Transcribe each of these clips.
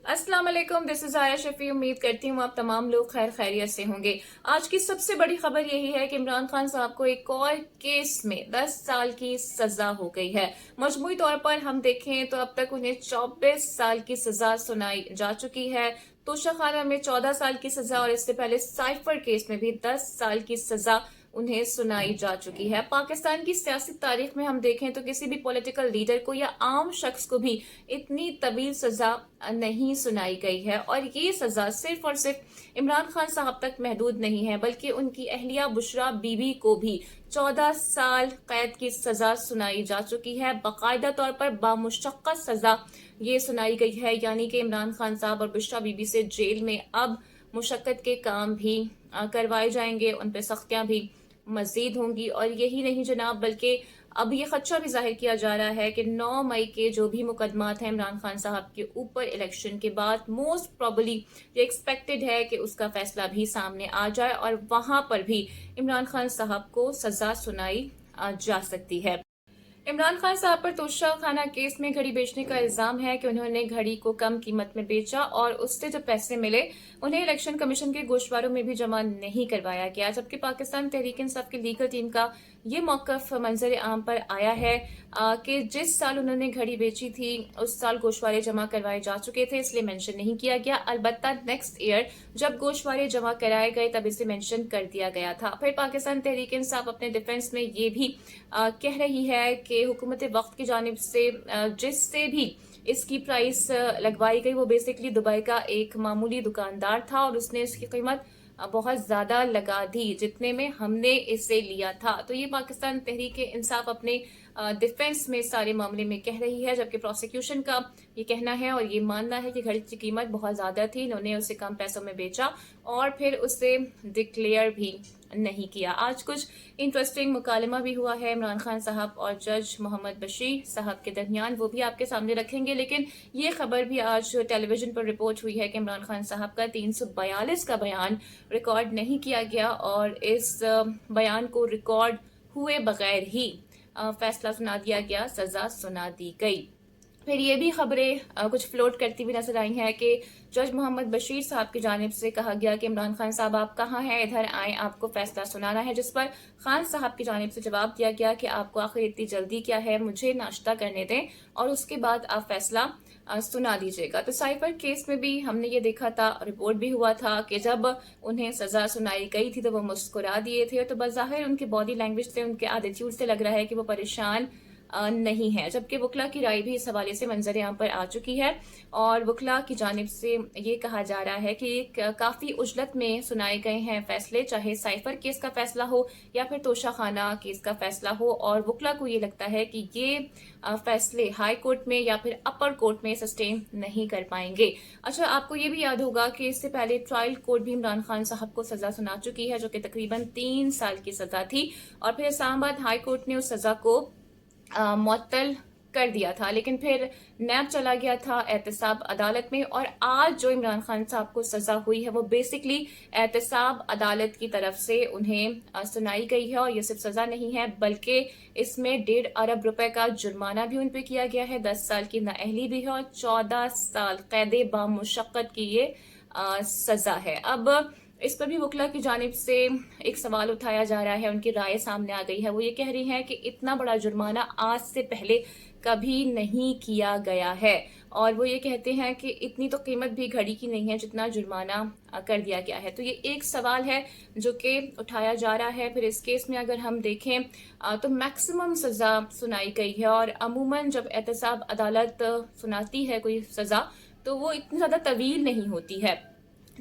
अस्सलाम वालेकुम, this is आया शफी। उम्मीद करती हूँ आप तमाम लोग खैर खैरियत से होंगे। आज की सबसे बड़ी खबर यही है कि इमरान खान साहब को एक और केस में 10 साल की सजा हो गई है। मजमूई तौर पर हम देखें तो अब तक उन्हें 24 साल की सजा सुनाई जा चुकी है। तोशाखाना में 14 साल की सजा और इससे पहले साइफर केस में भी 10 साल की सजा उन्हें सुनाई जा चुकी है। पाकिस्तान की सियासी तारीख में हम देखें तो किसी भी पॉलिटिकल लीडर को या आम शख्स को भी इतनी तवील सजा नहीं सुनाई गई है। और ये सजा सिर्फ और सिर्फ इमरान खान साहब तक महदूद नहीं है, बल्कि उनकी अहलिया बुशरा बीबी को भी 14 साल कैद की सजा सुनाई जा चुकी है। बाकायदा तौर पर बामुशक्कत सजा ये सुनाई गई है, यानी कि इमरान खान साहब और बुशरा बीबी से जेल में अब मुशक्कत के काम भी करवाए जाएंगे, उन पर सख्तियां भी मजीद होंगी। और यही नहीं जनाब, बल्कि अब ये खदशा भी जाहिर किया जा रहा है कि 9 मई के जो भी मुकदमात हैं इमरान खान साहब के ऊपर इलेक्शन के बाद, मोस्ट प्रोबेबली ये एक्सपेक्टेड है कि उसका फैसला भी सामने आ जाए और वहां पर भी इमरान खान साहब को सजा सुनाई जा सकती है। इमरान खान साहब पर तोशाखाना केस में घड़ी बेचने का इल्जाम है कि उन्होंने घड़ी को कम कीमत में बेचा और उससे जो पैसे मिले उन्हें इलेक्शन कमीशन के गोशवारों में भी जमा नहीं करवाया गया। जबकि पाकिस्तान तहरीक इंसाफ की लीगल टीम का ये मौकफ मंजर आम पर आया है कि जिस साल उन्होंने घड़ी बेची थी उस साल गोशवारे जमा करवाए जा चुके थे, इसलिए मेंशन नहीं किया गया। अलबत्ता नेक्स्ट ईयर जब गोशवारे जमा कराए गए तब इसे मेंशन कर दिया गया था। फिर पाकिस्तान तहरीक इंसाफ अपने डिफेंस में ये भी कह रही है कि हुकूमत वक्त की जानिब से जिससे भी इसकी प्राइस लगवाई गई वो बेसिकली दुबई का एक मामूली दुकानदार था और उसने इसकी कीमत बहुत ज्यादा लगा दी जितने में हमने इसे लिया था। तो ये पाकिस्तान तहरीक इंसाफ अपने डिफेंस में सारे मामले में कह रही है, जबकि प्रोसिक्यूशन का ये कहना है और ये मानना है कि घड़ी की कीमत बहुत ज्यादा थी, इन्होंने उसे कम पैसों में बेचा और फिर उसे डिक्लेयर भी नहीं किया। आज कुछ इंटरेस्टिंग मुकालमा भी हुआ है इमरान खान साहब और जज मोहम्मद बशीर साहब के दरमियान, वो भी आपके सामने रखेंगे। लेकिन ये खबर भी आज टेलीविजन पर रिपोर्ट हुई है कि इमरान खान साहब का 342 का बयान रिकॉर्ड नहीं किया गया और इस बयान को रिकॉर्ड हुए बगैर ही फैसला सुना दिया गया, सजा सुना दी गई। फिर ये भी खबरें कुछ फ्लोट करती हुई नजर आई हैं कि जज मोहम्मद बशीर साहब की जानिब से कहा गया कि इमरान खान साहब आप कहाँ हैं, इधर आए, आपको फैसला सुनाना है। जिस पर खान साहब की जानिब से जवाब दिया गया कि आपको आखिर इतनी जल्दी क्या है, मुझे नाश्ता करने दें और उसके बाद आप फैसला सुना दीजिएगा। तो साइफर केस में भी हमने ये देखा था, रिपोर्ट भी हुआ था कि जब उन्हें सजा सुनाई गई थी तो वो मुस्कुरा दिए थे। तो बज़ाहिर उनके बॉडी लैंग्वेज से, उनके एटीट्यूड से लग रहा है कि वो परेशान नहीं है। जबकि वकला की राय भी इस हवाले से मंजर आम पर आ चुकी है और वकला की जानिब से ये कहा जा रहा है कि काफी उजलत में सुनाए गए हैं फैसले, चाहे साइफर केस का फैसला हो या फिर तोशाखाना केस का फैसला हो। और वकला को ये लगता है कि ये फैसले हाई कोर्ट में या फिर अपर कोर्ट में सस्टेन नहीं कर पाएंगे। अच्छा, आपको ये भी याद होगा कि इससे पहले ट्रायल कोर्ट भी इमरान खान साहब को सजा सुना चुकी है, जो कि तकरीबन 3 साल की सजा थी और फिर इस्लामाबाद हाई कोर्ट ने उस सजा को मुअत्तल कर दिया था। लेकिन फिर नैब चला गया था एहतसाब अदालत में और आज जो इमरान खान साहब को सजा हुई है वो बेसिकली एहतसाब अदालत की तरफ से उन्हें सुनाई गई है। और ये सिर्फ सजा नहीं है बल्कि इसमें 1.5 अरब रुपए का जुर्माना भी उन पे किया गया है, 10 साल की नाअहली भी है और 14 साल कैदे बामुशक्कत की ये सजा है। अब इस पर भी वकला की जानिब से एक सवाल उठाया जा रहा है, उनकी राय सामने आ गई है। वो ये कह रही हैं कि इतना बड़ा जुर्माना आज से पहले कभी नहीं किया गया है और वो ये कहते हैं कि इतनी तो कीमत भी घड़ी की नहीं है जितना जुर्माना कर दिया गया है। तो ये एक सवाल है जो कि उठाया जा रहा है। फिर इस केस में अगर हम देखें तो मैक्सिमम सजा सुनाई गई है और अमूमन जब एहतसाब अदालत सुनाती है कोई सजा तो वो इतनी ज्यादा तवील नहीं होती है।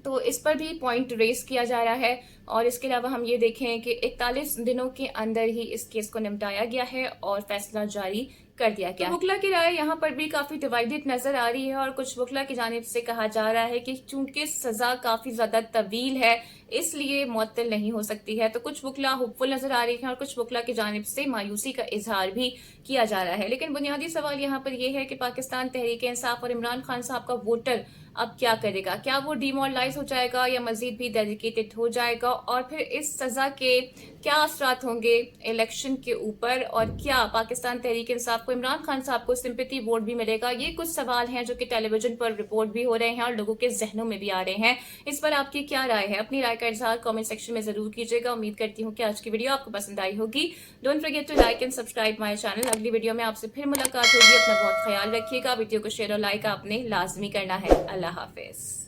तो इस पर भी पॉइंट रेस किया जा रहा है। और इसके अलावा हम ये देखें कि 41 दिनों के अंदर ही इस केस को निपटाया गया है और फैसला जारी कर दिया गया। तो वकला की राय यहाँ पर भी काफी डिवाइडेड नजर आ रही है और कुछ वकला की जानिब से कहा जा रहा है कि चूंकि सजा काफी ज्यादा तवील है इसलिए मुअत्तल नहीं हो सकती है। तो कुछ वकला होपफुल नजर आ रही है और कुछ वकला की जानिब से मायूसी का इजहार भी किया जा रहा है। लेकिन बुनियादी सवाल यहाँ पर यह है कि पाकिस्तान तहरीक इंसाफ और इमरान खान साहब का वोटर अब क्या करेगा? क्या वो डिमोरलाइज हो जाएगा या मजीद भी डेडिकेटेड हो जाएगा? और फिर इस सजा के क्या असरात होंगे इलेक्शन के ऊपर और क्या पाकिस्तान तहरीक इंसाफ आपको इमरान खान साहब को सिंपैथी वोट भी मिलेगा? ये कुछ सवाल हैं जो कि टेलीविजन पर रिपोर्ट भी हो रहे हैं और लोगों के जहनों में भी आ रहे हैं। इस पर आपकी क्या राय है? अपनी राय का इजहार कमेंट सेक्शन में जरूर कीजिएगा। उम्मीद करती हूँ कि आज की वीडियो आपको पसंद आई होगी। Don't forget to like and subscribe my channel. अगली वीडियो में आपसे फिर मुलाकात होगी। अपना बहुत ख्याल रखिएगा। वीडियो को शेयर और लाइक आपने लाजमी करना है। अल्लाह हाफिज।